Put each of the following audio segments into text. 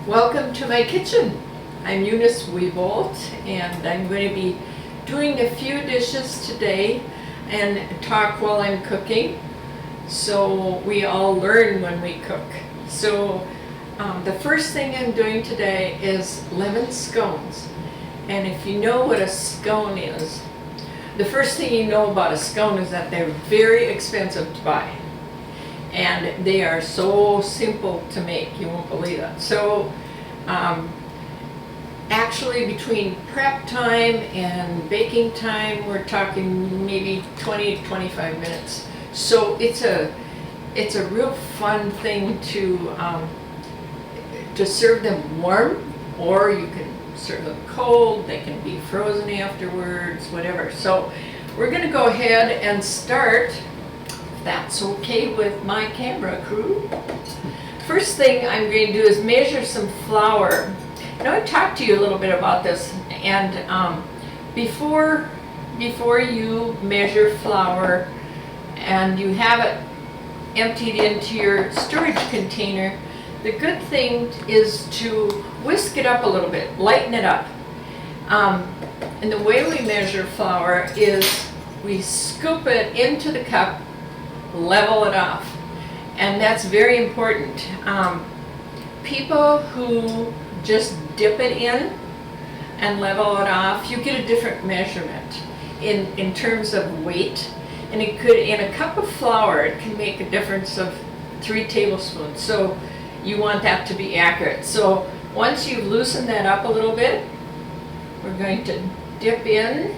Welcome to my kitchen. I'm Eunice Weebolt, and I'm going to be doing a few dishes today and talk while I'm cooking, so we all learn when we cook. So the first thing I'm doing today is lemon scones. And if you know what a scone is, the first thing you know about a scone is that they're very expensive to buy. And they are so simple to make, you won't believe it. So actually between prep time and baking time, we're talking maybe 20 to 25 minutes. So it's a real fun thing to serve them warm, or you can serve them cold. They can be frozen afterwards, whatever. So we're going to go ahead and start, if that's okay with my camera crew. First thing I'm going to do is measure some flour. Now I talked to you a little bit about this, and before you measure flour and you have it emptied into your storage container, the good thing is to whisk it up a little bit, lighten it up. And the way we measure flour is we scoop it into the cup, level it off. And that's very important. People who just dip it in and level it off, you get a different measurement in terms of weight. And it could, in a cup of flour, it can make a difference of 3 tablespoons. So you want that to be accurate. So once you've loosened that up a little bit, we're going to dip in,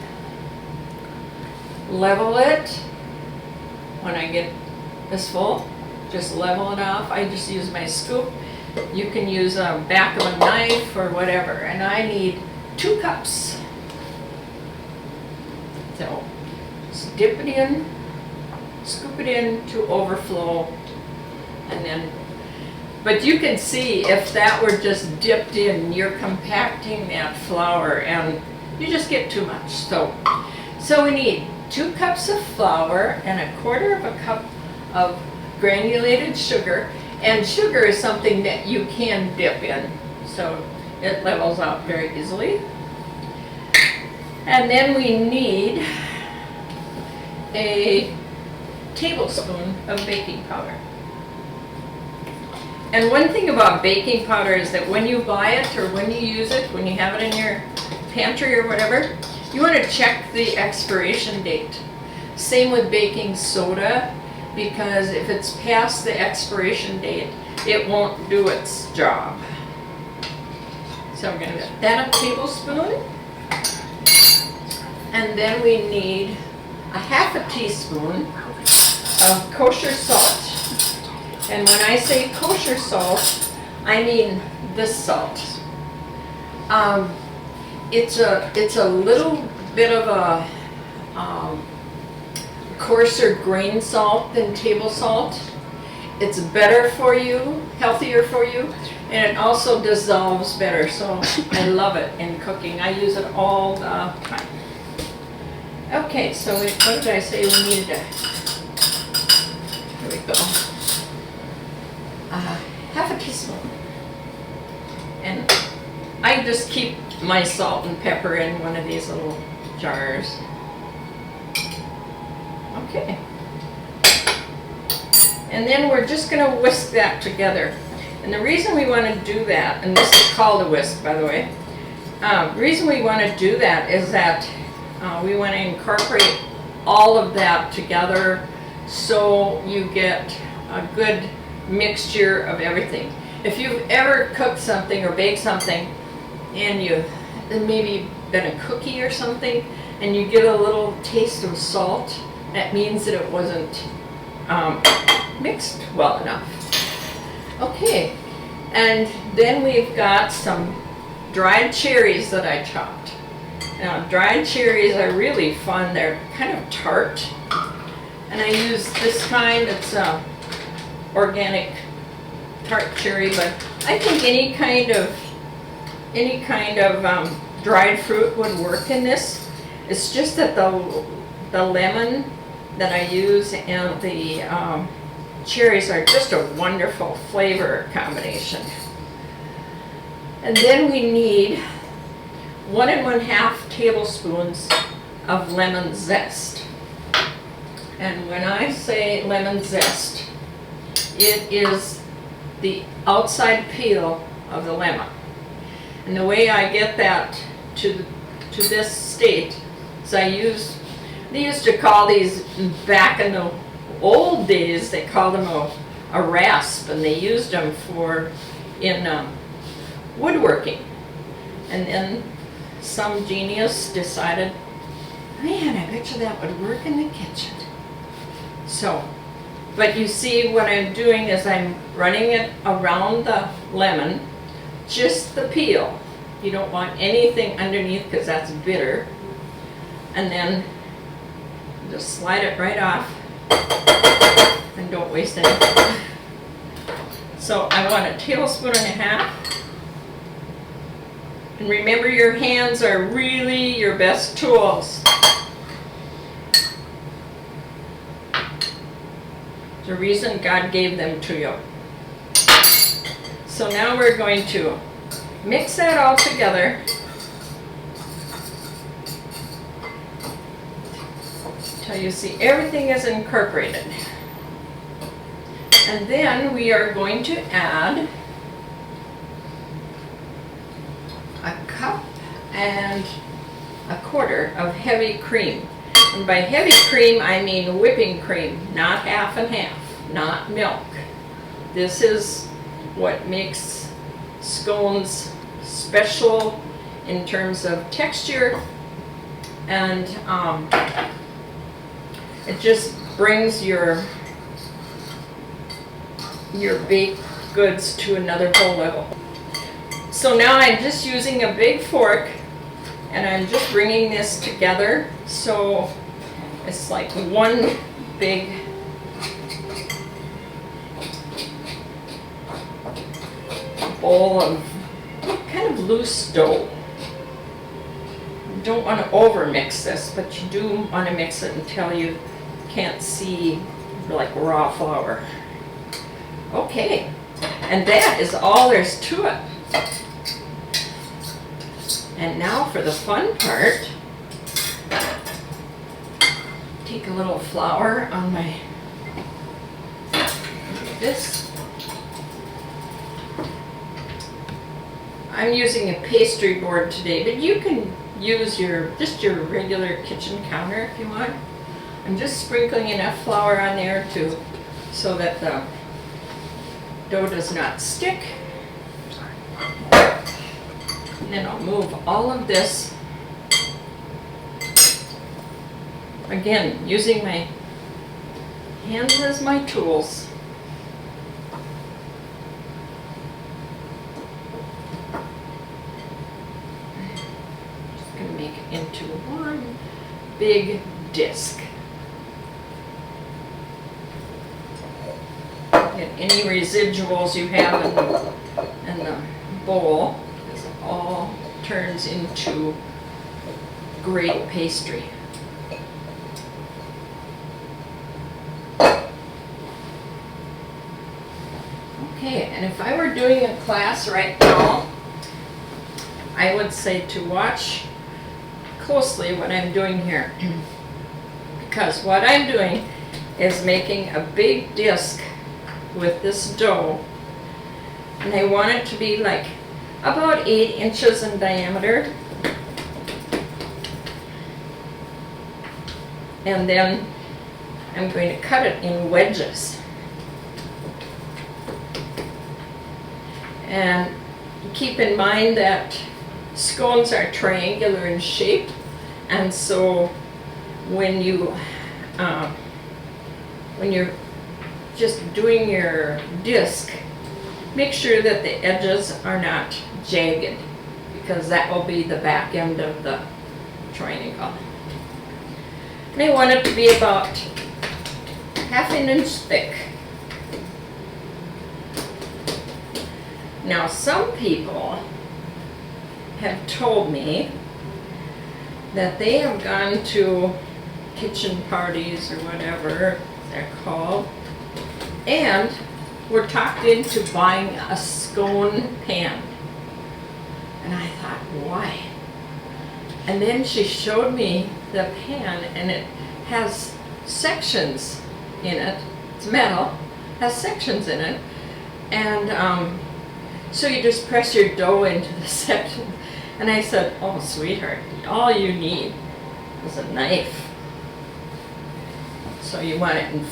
level it. When I get this full, just level it off. I just use my scoop. You can use a back of a knife or whatever. And I need 2 cups. So just dip it in, scoop it in to overflow, and then, but you can see if that were just dipped in, you're compacting that flour and you just get too much. So we need 2 cups of flour and 1/4 of a cup of granulated sugar, and sugar is something that you can dip in, so it levels out very easily. And then we need a tablespoon of baking powder. And one thing about baking powder is that when you buy it or when you use it, when you have it in your pantry or whatever, you want to check the expiration date. Same with baking soda, because if it's past the expiration date, it won't do its job. So we're going to get that a tablespoon. And then we need a 1/2 teaspoon of kosher salt. And when I say kosher salt, I mean this salt. It's a little bit of a coarser grain salt than table salt. It's better for you, healthier for you, and it also dissolves better. So I love it in cooking. I use it all the time. Okay, so what did I say we needed? Here we go. 1/2 teaspoon. And I just keep my salt and pepper in one of these little jars. Okay. And then we're just going to whisk that together. And the reason we want to do that, and this is called a whisk, by the way, the reason we want to do that is that we want to incorporate all of that together so you get a good mixture of everything. If you've ever cooked something or baked something and you've maybe been a cookie or something and you get a little taste of salt, that means that it wasn't mixed well enough. Okay, and then we've got some dried cherries that I chopped. Now, dried cherries are really fun. They're kind of tart, and I use this kind. It's organic tart cherry, but I think any kind of dried fruit would work in this. It's just that the lemon that I use and the cherries are just a wonderful flavor combination. And then we need 1½ tablespoons of lemon zest. And when I say lemon zest, it is the outside peel of the lemon. And the way I get that to this state is they used to call these, back in the old days, they called them a rasp, and they used them in woodworking. And then some genius decided, man, I bet you that would work in the kitchen. So, but you see what I'm doing is I'm running it around the lemon, just the peel. You don't want anything underneath because that's bitter. And then just slide it right off and don't waste anything. So I want 1.5 tablespoons. And remember, your hands are really your best tools. The reason God gave them to you. So now we're going to mix that all together. Till you see everything is incorporated. And then we are going to add 1.25 cups of heavy cream. And by heavy cream, I mean whipping cream, not half and half, not milk. This is what makes scones special in terms of texture, and it just brings your baked goods to another whole level. So now I'm just using a big fork, and I'm just bringing this together so it's like one big bowl of kind of loose dough. You don't want to over mix this, but you do want to mix it until you can't see like raw flour. Okay, and that is all there's to it. And now for the fun part. Take a little flour on this. I'm using a pastry board today, but you can use your regular kitchen counter if you want. I'm just sprinkling enough flour on there so that the dough does not stick. And then I'll move all of this, again, using my hands as my tools. Just going to make it into one big disc. Get any residuals you have in the bowl. All turns into great pastry. Okay, and if I were doing a class right now, I would say to watch closely what I'm doing here. Because what I'm doing is making a big disc with this dough, and I want it to be like about 8 inches in diameter. And then I'm going to cut it in wedges. And keep in mind that scones are triangular in shape, and so when you're just doing your disc, make sure that the edges are not jagged, because that will be the back end of the triangle. And I want it to be about 1/2 inch thick. Now, some people have told me that they have gone to kitchen parties or whatever they're called, and were talked into buying a scone pan. And I thought, why? And then she showed me the pan, and it has sections in it. It's metal, has sections in it. And so you just press your dough into the section. And I said, oh, sweetheart, all you need is a knife. So you want it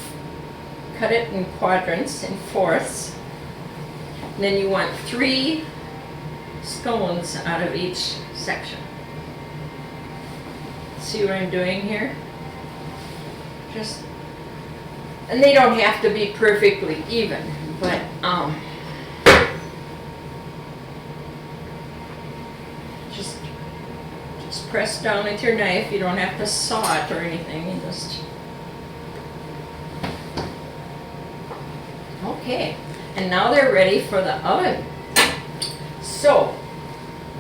cut it in quadrants, in fourths. And then you want 3 scones out of each section. See what I'm doing here? And they don't have to be perfectly even, but just press down with your knife. You don't have to saw it or anything. You just okay. And now they're ready for the oven. So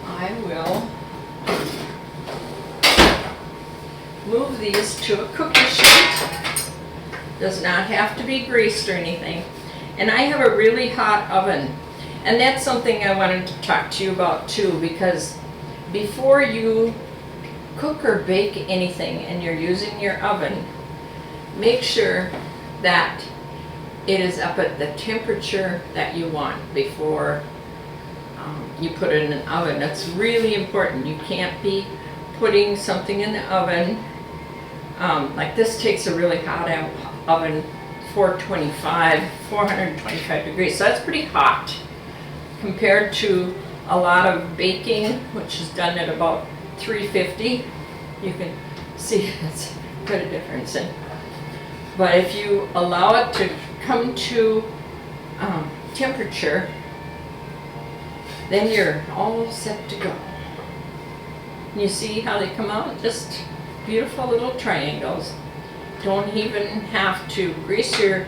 I will move these to a cookie sheet. Does not have to be greased or anything. And I have a really hot oven. And that's something I wanted to talk to you about too, because before you cook or bake anything and you're using your oven, make sure that it is up at the temperature that you want before you put it in an oven. That's really important. You can't be putting something in the oven. Like this takes a really hot oven, 425 degrees. So that's pretty hot compared to a lot of baking, which is done at about 350. You can see it's quite a difference. But if you allow it to come to temperature, then you're all set to go. You see how they come out? Just beautiful little triangles. Don't even have to grease your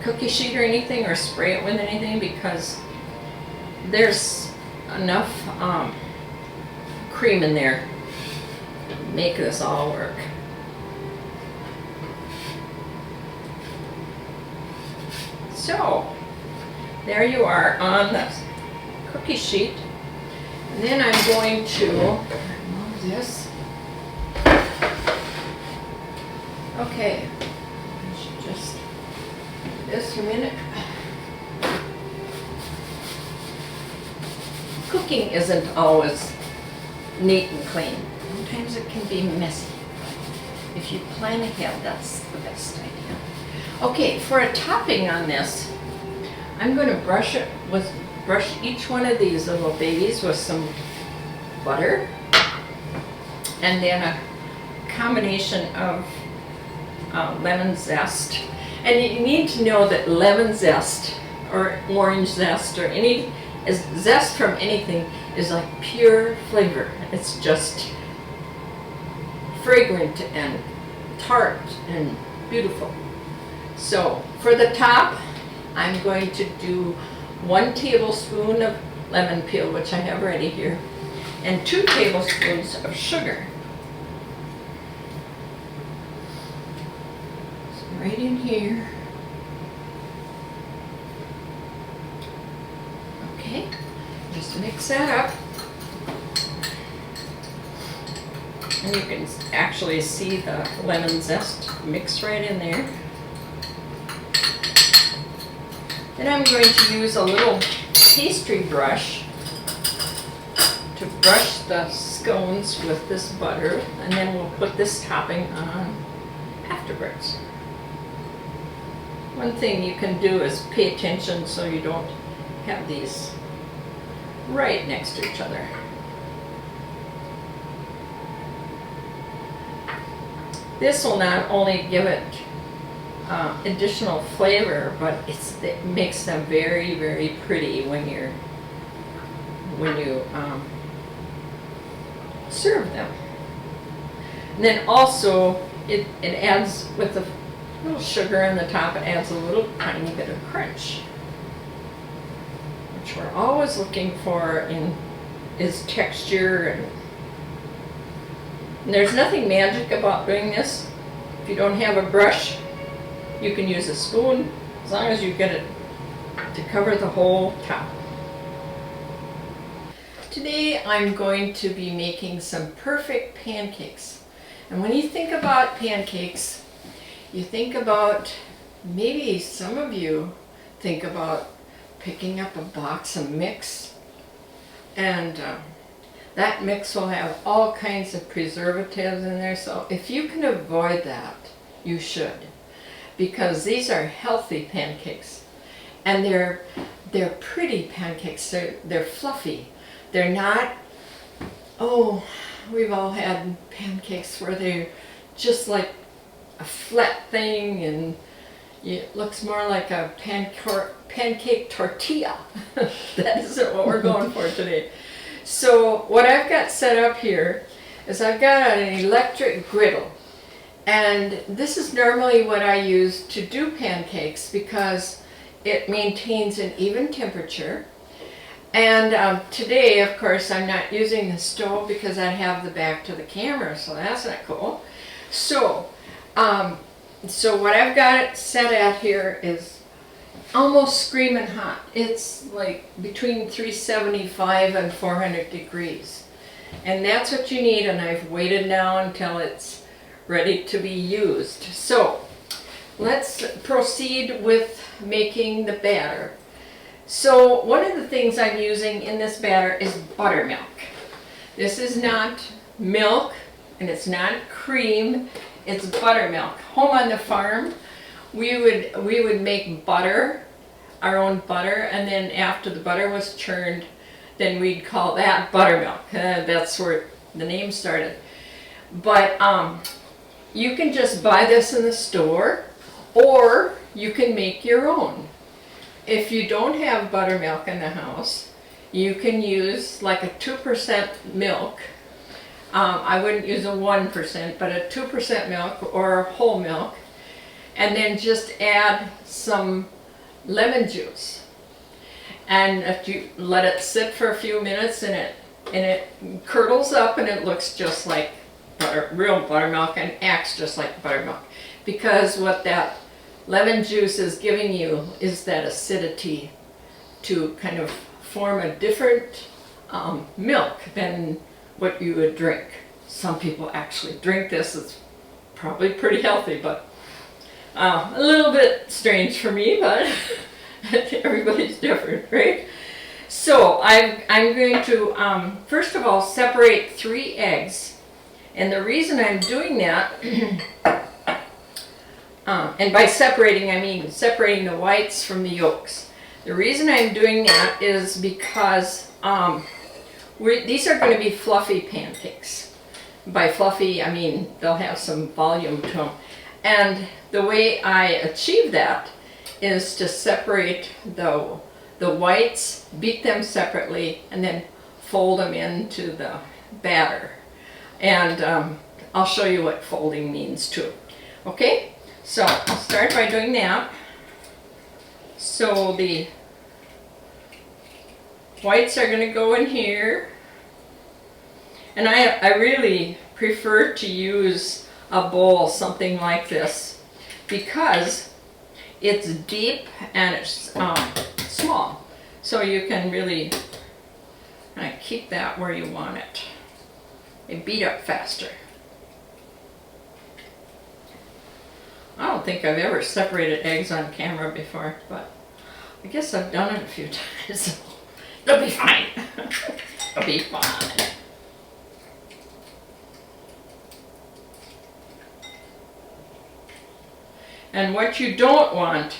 cookie sheet or anything, or spray it with anything, because there's enough cream in there to make this all work. So there you are on the cookie sheet. And then I'm going to remove this. Okay, I should just do this for a minute. Cooking isn't always neat and clean. Sometimes it can be messy. If you plan ahead, that's the best idea. Okay, for a topping on this, I'm going to brush each one of these little babies with some butter, and then a combination of lemon zest. And you need to know that lemon zest or orange zest or zest from anything is like pure flavor. It's just fragrant and tart and beautiful. So for the top, I'm going to do 1 tablespoon of lemon peel, which I have ready here, and 2 tablespoons of sugar. So right in here. Okay, just mix that up. And you can actually see the lemon zest mix right in there. Then I'm going to use a little pastry brush to brush the scones with this butter, and then we'll put this topping on afterwards. One thing you can do is pay attention so you don't have these right next to each other. This will not only give it additional flavor, but it makes them very, very pretty when you serve them. And then also it adds, with the little sugar on the top, it adds a little tiny bit of crunch, which we're always looking for is texture. And there's nothing magic about doing this. If you don't have a brush, you can use a spoon, as long as you get it to cover the whole top. Today I'm going to be making some perfect pancakes. And when you think about pancakes, you think about, maybe some of you think about picking up a box of mix, and that mix will have all kinds of preservatives in there. So if you can avoid that, you should, because these are healthy pancakes, and they're pretty pancakes. They're fluffy. They're not, oh, we've all had pancakes where they're just like a flat thing and it looks more like a pancake tortilla. That isn't what we're going for today. So what I've got set up here is I've got an electric griddle, and this is normally what I use to do pancakes because it maintains an even temperature. And today, of course, I'm not using the stove because I have the back to the camera, so that's not cool. So, so what I've got it set at here is almost screaming hot. It's like between 375 and 400 degrees. And that's what you need, and I've waited now until it's ready to be used. So, let's proceed with making the batter. So one of the things I'm using in this batter is buttermilk. This is not milk and it's not cream, it's buttermilk. Home on the farm, we would make butter, our own butter, and then after the butter was churned, then we'd call that buttermilk. That's where the name started. But you can just buy this in the store, or you can make your own. If you don't have buttermilk in the house, you can use like a 2% milk. I wouldn't use a 1%, but a 2% milk or whole milk. And then just add some lemon juice. And if you let it sit for a few minutes and it curdles up and it looks just like real buttermilk and acts just like buttermilk. Because what that lemon juice is giving you is that acidity to kind of form a different milk than what you would drink. Some people actually drink this. It's probably pretty healthy, but a little bit strange for me, but everybody's different, right? So I'm going to first of all separate 3 eggs, and the reason I'm doing that and by separating, I mean separating the whites from the yolks. The reason I'm doing that is because these are going to be fluffy pancakes. By fluffy, I mean they'll have some volume to them. And the way I achieve that is to separate the whites, beat them separately, and then fold them into the batter. And I'll show you what folding means too. Okay? So I'll start by doing that. So the whites are going to go in here. And I really prefer to use a bowl, something like this, because it's deep and it's small. So you can really keep that where you want it. It beat up faster. I don't think I've ever separated eggs on camera before, but I guess I've done it a few times. It'll be fine. It'll be fine. And what you don't want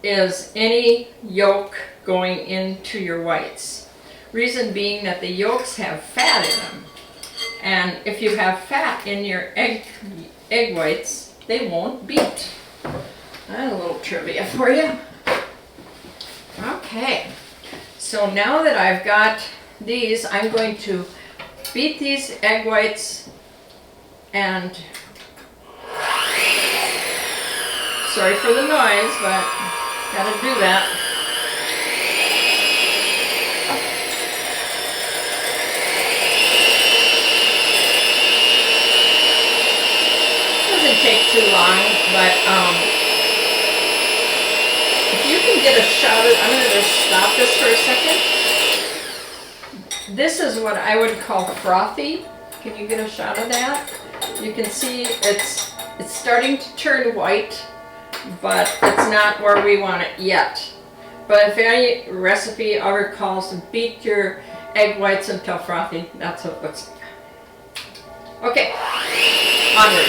is any yolk going into your whites. Reason being that the yolks have fat in them. And if you have fat in your egg whites, they won't beat. That's a little trivia for you. Okay, so now that I've got these, I'm going to beat these egg whites and, sorry for the noise, but gotta do that. Take too long, but if you can get a shot of, I'm going to just stop this for a second. This is what I would call frothy. Can you get a shot of that? You can see it's starting to turn white, but it's not where we want it yet. But if any recipe ever calls to beat your egg whites until frothy, that's what it looks like. Okay, onward.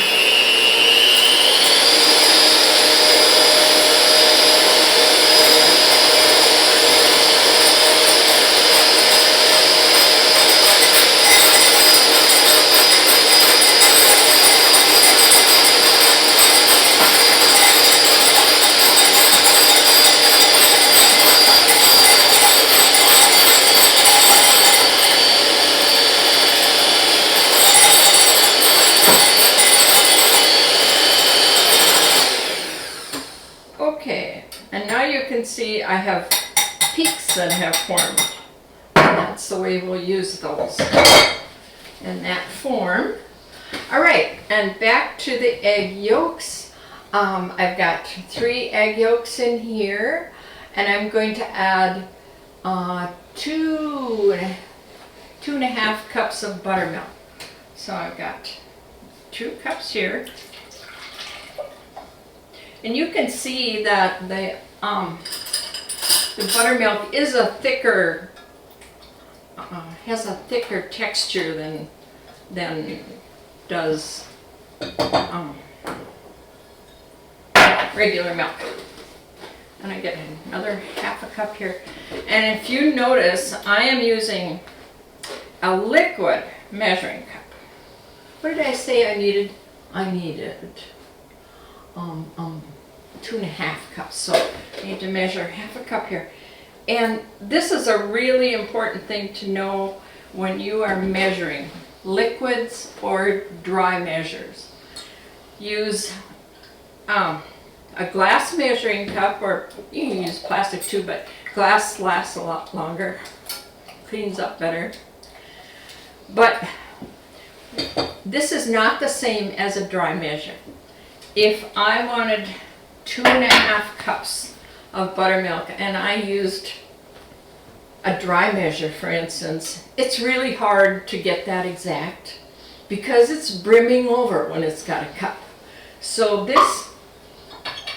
Okay, and now you can see I have peaks that have formed. And that's the way we'll use those in that form. All right, and back to the egg yolks. I've got 3 egg yolks in here, and I'm going to add 2.5 cups of buttermilk. So I've got 2 cups here. And you can see that the buttermilk is a thicker, has a thicker texture than does regular milk. And I get another 1/2 cup here. And if you notice, I am using a liquid measuring cup. What did I say I needed? I needed 2.5 cups. So I need to measure 1/2 cup here. And this is a really important thing to know when you are measuring liquids or dry measures. Use a glass measuring cup, or you can use plastic too, but glass lasts a lot longer, cleans up better. But this is not the same as a dry measure. If I wanted 2.5 cups of buttermilk and I used a dry measure, for instance, it's really hard to get that exact because it's brimming over when it's got a cup. So this,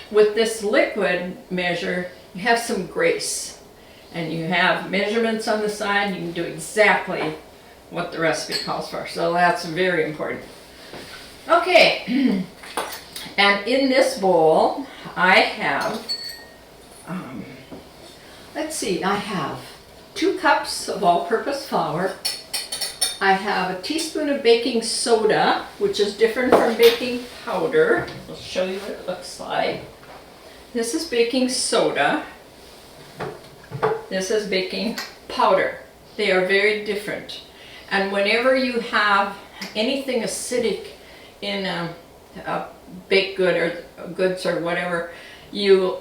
with this liquid measure, you have some grace and you have measurements on the side. You can do exactly what the recipe calls for. So that's very important. Okay. And in this bowl, I have, let's see, I have 2 cups of all-purpose flour. I have a teaspoon of baking soda, which is different from baking powder. I'll show you what it looks like. This is baking soda. This is baking powder. They are very different. And whenever you have anything acidic in a baked good or goods or whatever, you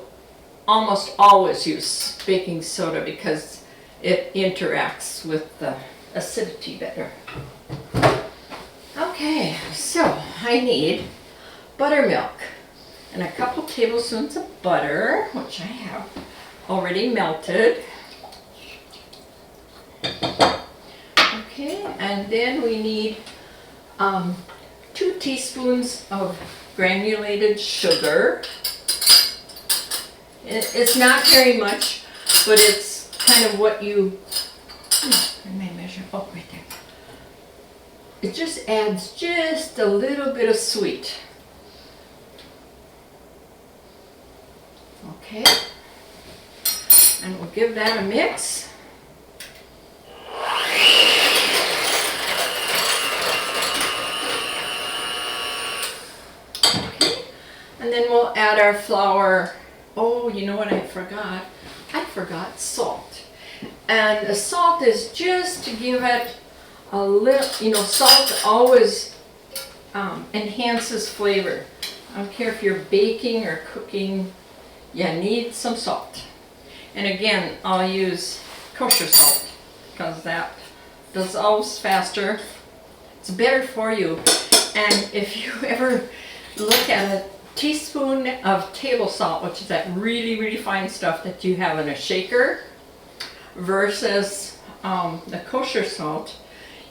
almost always use baking soda because it interacts with the acidity better. Okay, so I need buttermilk and a couple tablespoons of butter, which I have already melted. Okay, and then we need 2 teaspoons of granulated sugar. It's not very much, but it's kind of what you, I may measure, oh, right there. It just adds just a little bit of sweet. Okay, and we'll give that a mix. And then we'll add our flour. Oh, you know what I forgot? I forgot salt. And the salt is just to give it a little, you know, salt always enhances flavor. I don't care if you're baking or cooking, you need some salt. And again, I'll use kosher salt because that does always faster. It's better for you. And if you ever look at a teaspoon of table salt, which is that really, really fine stuff that you have in a shaker, versus the kosher salt,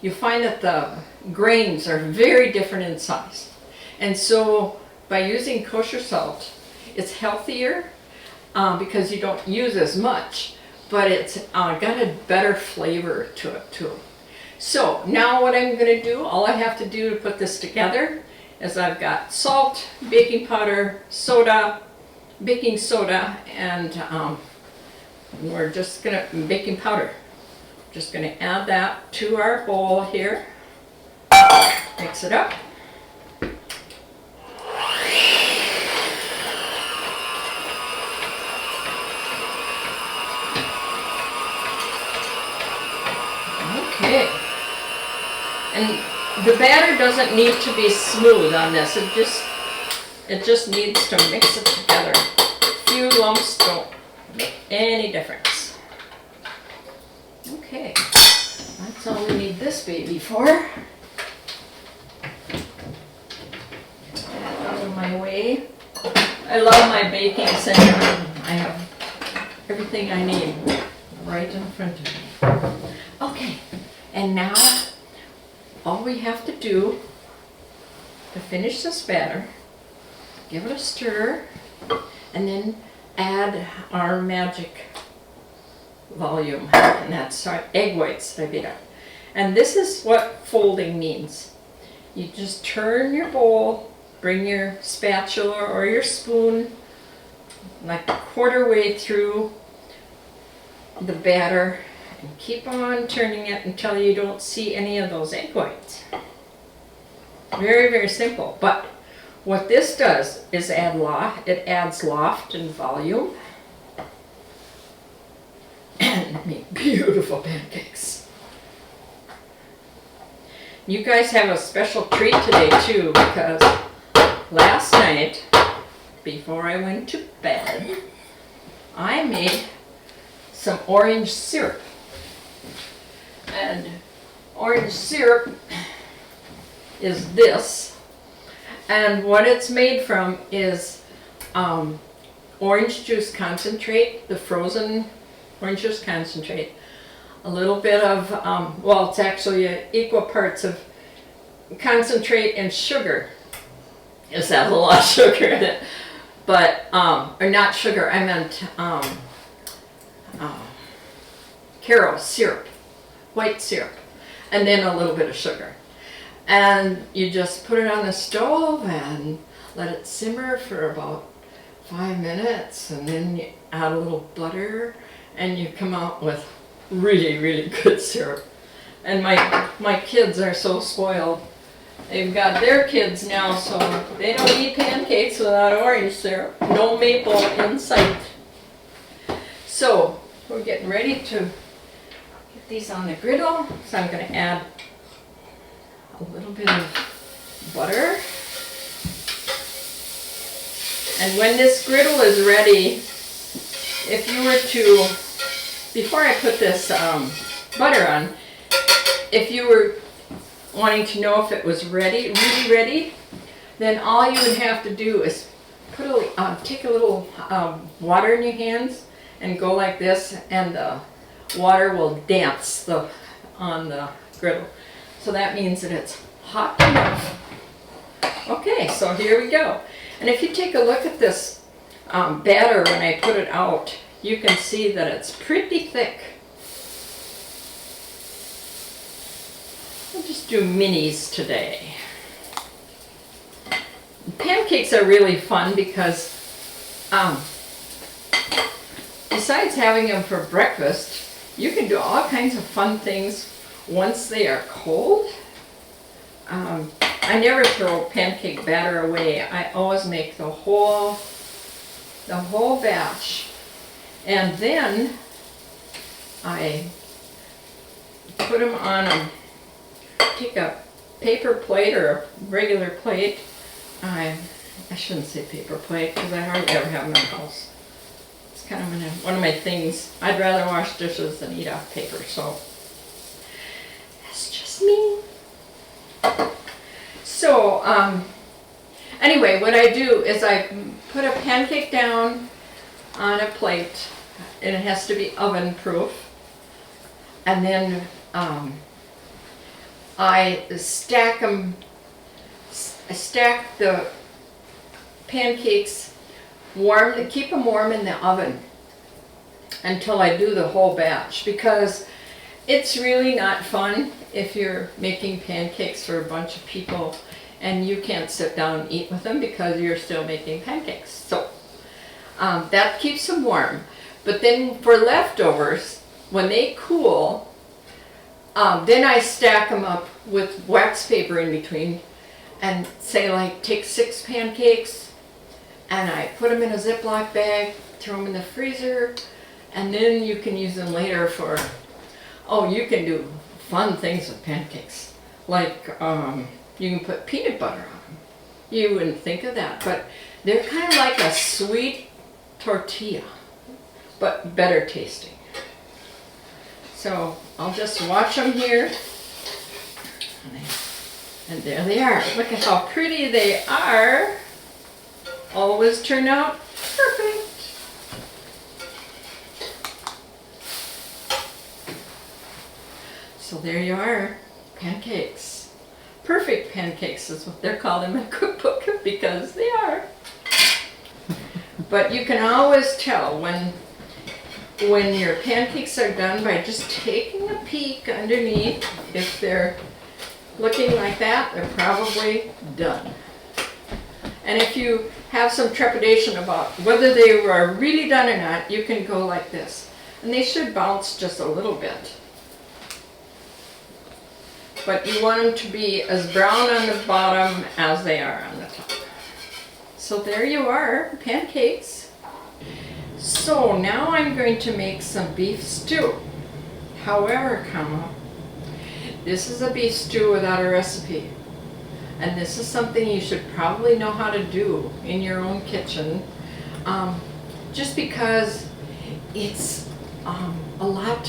you find that the grains are very different in size. And so by using kosher salt, it's healthier because you don't use as much, but it's got a better flavor to it too. So now what I'm going to do, all I have to do to put this together is I've got salt, baking powder, soda, baking soda, and we're just going to, baking powder. Just going to add that to our bowl here. Mix it up. Okay. And the batter doesn't need to be smooth on this. It just needs to mix it together. A few lumps don't make any difference. Okay, that's all we need this baby for. Out of my way. I love my baking center. I have everything I need right in front of me. Okay, and now all we have to do to finish this batter, give it a stir, and then add our magic volume, and that's our egg whites that I beat up. And this is what folding means. You just turn your bowl, bring your spatula or your spoon like a quarter way through the batter, and keep on turning it until you don't see any of those egg whites. Very, very simple. But what this does is it adds loft and volume and make beautiful pancakes. You guys have a special treat today too, because last night, before I went to bed, I made some orange syrup. And orange syrup is this. And what it's made from is orange juice concentrate, the frozen orange juice concentrate, a little bit of, well, it's actually equal parts of concentrate and sugar. Is that a lot of sugar in it? But, or not sugar, I meant Caro syrup, white syrup, and then a little bit of sugar. And you just put it on the stove and let it simmer for about 5 minutes, and then you add a little butter, and you come out with really, really good syrup. And my kids are so spoiled. They've got their kids now, so they don't eat pancakes without orange syrup. No maple in sight. So we're getting ready to get these on the griddle. So I'm going to add a little bit of butter. And when this griddle is ready, if you were to, before I put this butter on, if you were wanting to know if it was ready, really ready, then all you would have to do is put take a little water in your hands and go like this, and the water will dance on the griddle. So that means that it's hot enough. Okay, so here we go. And if you take a look at this batter when I put it out, you can see that it's pretty thick. We'll just do minis today. Pancakes are really fun because besides having them for breakfast, you can do all kinds of fun things once they are cold. I never throw pancake batter away. I always make the whole batch, and then I put them on take a paper plate or a regular plate. I shouldn't say paper plate because I hardly ever have them in the house. It's kind of one of my things. I'd rather wash dishes than eat off paper, so that's just me. So anyway, what I do is I put a pancake down on a plate, and it has to be oven proof. And then I stack the pancakes warm, keep them warm in the oven until I do the whole batch, because it's really not fun if you're making pancakes for a bunch of people and you can't sit down and eat with them because you're still making pancakes. So that keeps them warm. But then for leftovers, when they cool, then I stack them up with wax paper in between, and say like take 6 pancakes and I put them in a Ziploc bag, throw them in the freezer, and then you can use them later for, oh, you can do fun things with pancakes. Like you can put peanut butter on them. You wouldn't think of that, but they're kind of like a sweet tortilla, but better tasting. So I'll just watch them here. And there they are. Look at how pretty they are. Always turn out perfect. So there you are, pancakes. Perfect pancakes is what they're called in my cookbook, because they are. But you can always tell when your pancakes are done by just taking a peek underneath. If they're looking like that, they're probably done. And if you have some trepidation about whether they were really done or not, you can go like this. And they should bounce just a little bit. But you want them to be as brown on the bottom as they are on the top. So there you are, pancakes. So now I'm going to make some beef stew. However, this is a beef stew without a recipe. And this is something you should probably know how to do in your own kitchen. Just because it's has a lot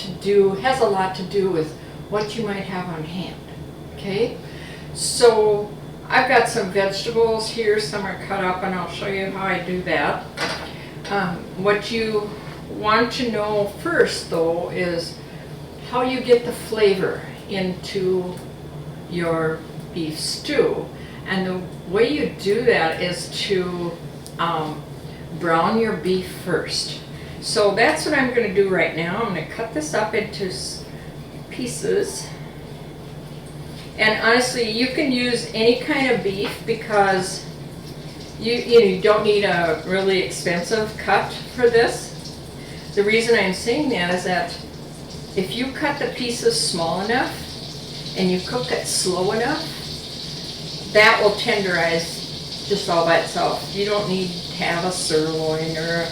to do with what you might have on hand. Okay? So I've got some vegetables here, some are cut up, and I'll show you how I do that. What you want to know first, though, is how you get the flavor into your beef stew. And the way you do that is to brown your beef first. So that's what I'm going to do right now. I'm going to cut this up into pieces. And honestly, you can use any kind of beef, because you don't need a really expensive cut for this. The reason I'm saying that is that if you cut the pieces small enough and you cook it slow enough, that will tenderize just all by itself. You don't need to have a sirloin or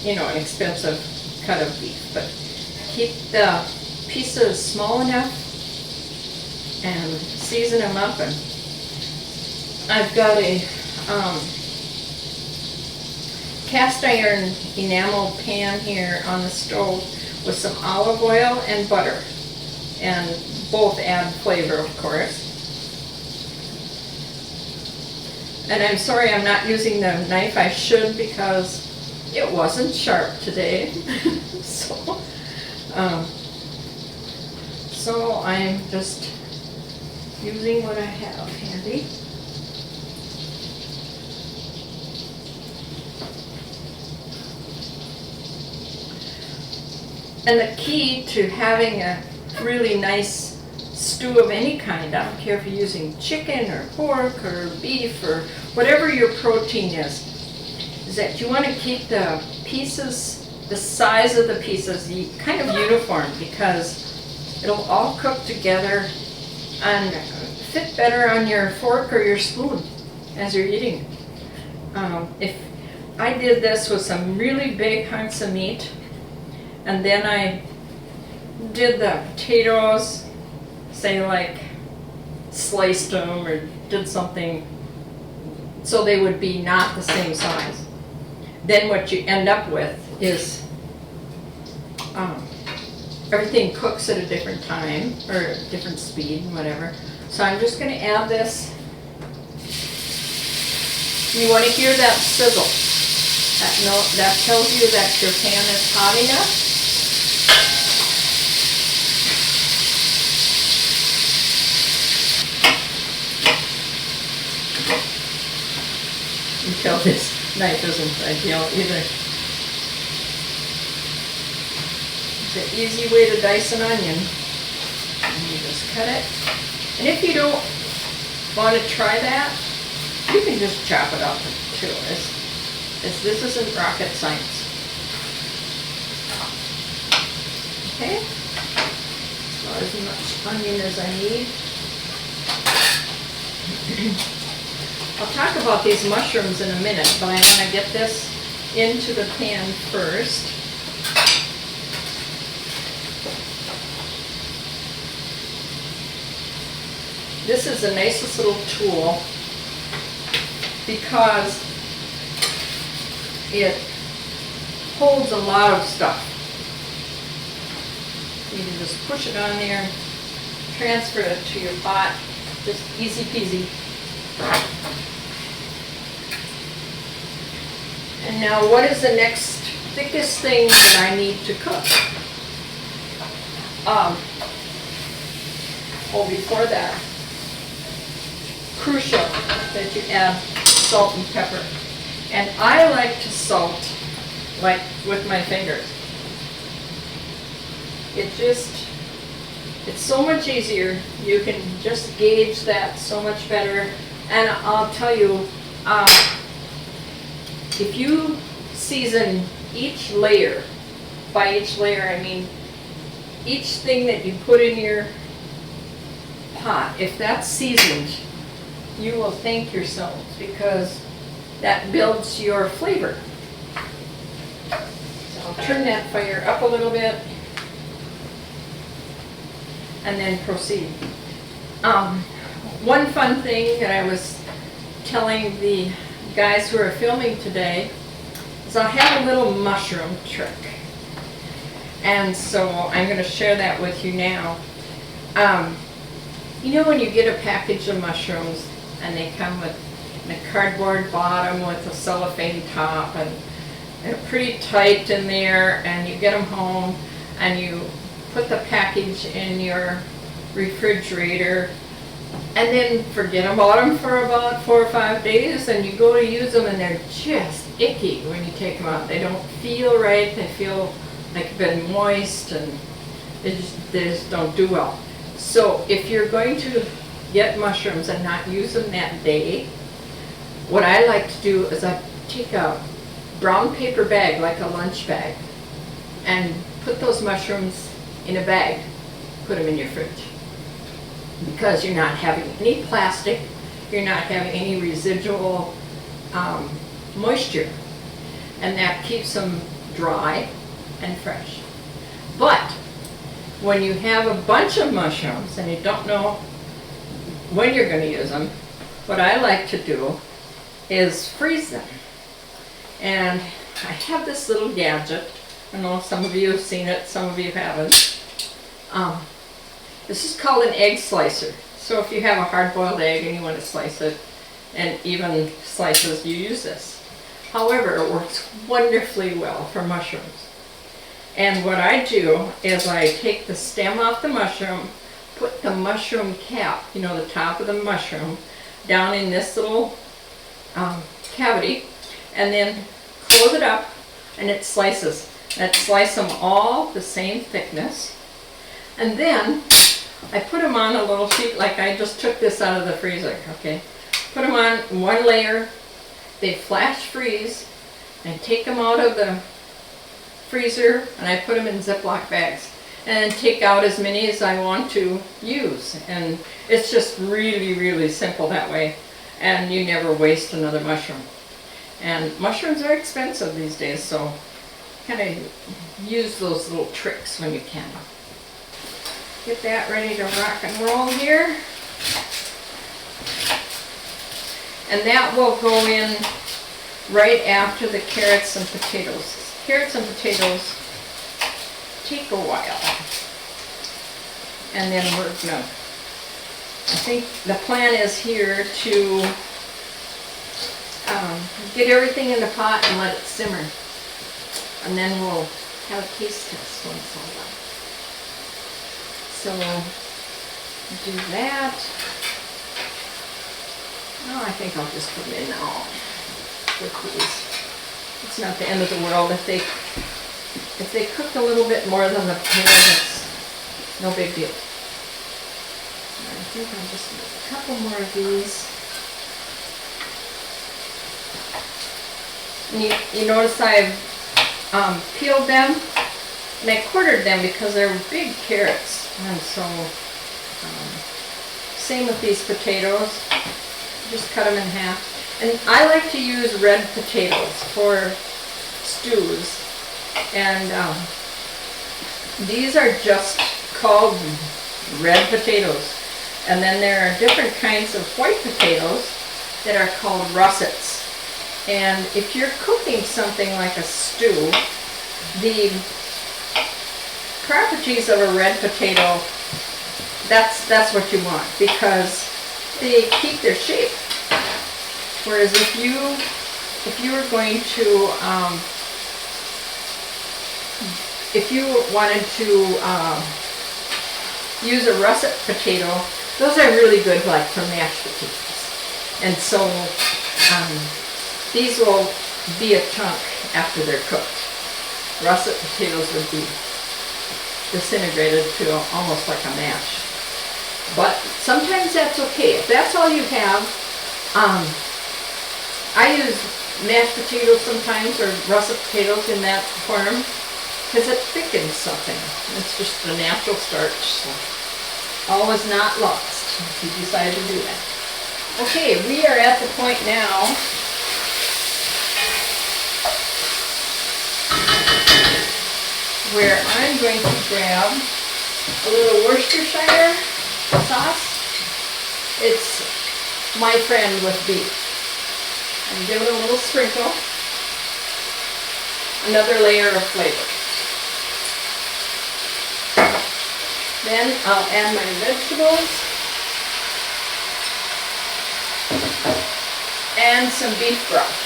an expensive cut of beef, but keep the pieces small enough and season them up. And I've got a cast iron enamel pan here on the stove with some olive oil and butter, and both add flavor, of course. And I'm sorry I'm not using the knife. I should, because it wasn't sharp today. So I'm just using what I have handy. And the key to having a really nice stew of any kind, I don't care if you're using chicken or pork or beef or whatever your protein is that you want to keep the pieces, the size of the pieces kind of uniform, because it'll all cook together and fit better on your fork or your spoon as you're eating. If I did this with some really big hunks of meat, and then I did the potatoes, say like sliced them or did something so they would be not the same size, then what you end up with is everything cooks at a different time or a different speed and whatever. So I'm just going to add this. You want to hear that sizzle. That tells you that your pan is hot enough. until this knife isn't ideal either. It's an easy way to dice an onion. And you just cut it. And if you don't want to try that, you can just chop it up too. This isn't rocket science. Okay, about as much onion as I need. I'll talk about these mushrooms in a minute, but I want to get this into the pan first. This is the nicest little tool because it holds a lot of stuff. You can just push it on there, transfer it to your pot, just easy peasy. And now what is the next thickest thing that I need to cook? Before that, crucial that you add salt and pepper. And I like to salt like with my fingers. It's so much easier. You can just gauge that so much better. And I'll tell you, if you season each layer, by each layer I mean each thing that you put in your pot, if that's seasoned, you will thank yourselves because that builds your flavor. So I'll turn that fire up a little bit and then proceed. One fun thing that I was telling the guys who are filming today is I have a little mushroom trick. And so I'm going to share that with you now. You know when you get a package of mushrooms and they come with a cardboard bottom with a cellophane top and they're pretty tight in there, and you get them home and you put the package in your refrigerator and then forget about them for about 4 or 5 days, and you go to use them and they're just icky when you take them out. They don't feel right, they feel like they've been moist, and they just don't do well. So if you're going to get mushrooms and not use them that day, what I like to do is I take a brown paper bag, like a lunch bag, and put those mushrooms in a bag, put them in your fridge. Because you're not having any plastic, you're not having any residual moisture, and that keeps them dry and fresh. But when you have a bunch of mushrooms and you don't know when you're going to use them, what I like to do is freeze them. And I have this little gadget. I know some of you have seen it, some of you haven't. This is called an egg slicer. So if you have a hard-boiled egg and you want to slice it, and even slices, you use this. However, it works wonderfully well for mushrooms. And what I do is I take the stem off the mushroom, put the mushroom cap, you know, the top of the mushroom, down in this little cavity, and then close it up, and it slices. I'd slice them all the same thickness, and then I put them on a little sheet, like I just took this out of the freezer, okay? Put them on one layer, they flash freeze, and take them out of the freezer, and I put them in Ziploc bags, and take out as many as I want to use. And it's just really, really simple that way, and you never waste another mushroom. And mushrooms are expensive these days, so kind of use those little tricks when you can. Get that ready to rock and roll here. And that will go in right after the carrots and potatoes. Carrots and potatoes take a while. And then we're gonna, I think the plan is here to get everything in the pot and let it simmer. And then we'll have a taste test when it's all done. So do that. Oh, I think I'll just put it in now. with these. It's not the end of the world if they cook a little bit more than the pan. It's no big deal. I think I'll just make a couple more of these. And you notice I've peeled them and I quartered them because they're big carrots. And so, same with these potatoes. Just cut them in half. And I like to use red potatoes for stews. And these are just called red potatoes. And then there are different kinds of white potatoes that are called russets. And if you're cooking something like a stew, the properties of a red potato, that's what you want, because they keep their shape. Whereas if you were going to if you wanted to use a russet potato, those are really good like for mashed potatoes. And so these will be a chunk after they're cooked. Russet potatoes would be disintegrated to almost like a mash. But sometimes that's okay. If that's all you have, I use mashed potatoes sometimes, or russet potatoes in that form, because it thickens something. It's just a natural starch, so all is not lost if you decide to do that. Okay, we are at the point now where I'm going to grab a little Worcestershire sauce. It's my friend with beef. And give it a little sprinkle. Another layer of flavor. Then I'll add my vegetables and some beef broth.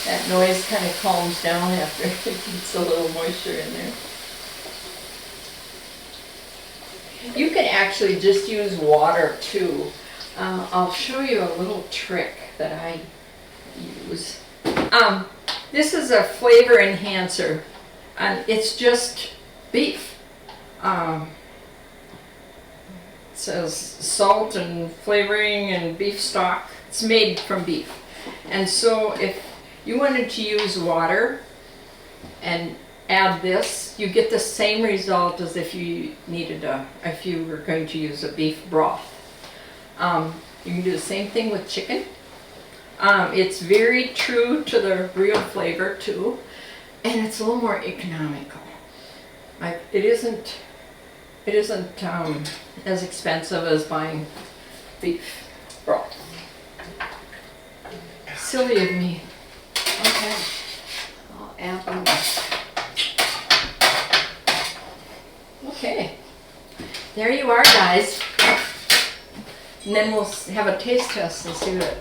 That noise kind of calms down after it gets a little moisture in there. You can actually just use water too. I'll show you a little trick that I use. This is a flavor enhancer, and it's just beef. It says salt and flavoring and beef stock. It's made from beef. And so if you wanted to use water and add this, you get the same result as if you if you were going to use a beef broth. You can do the same thing with chicken. It's very true to the real flavor too, and it's a little more economical. Like it isn't as expensive as buying beef broth. Silly of me. Okay, I'll add them. Okay, there you are, guys. And then we'll have a taste test and see what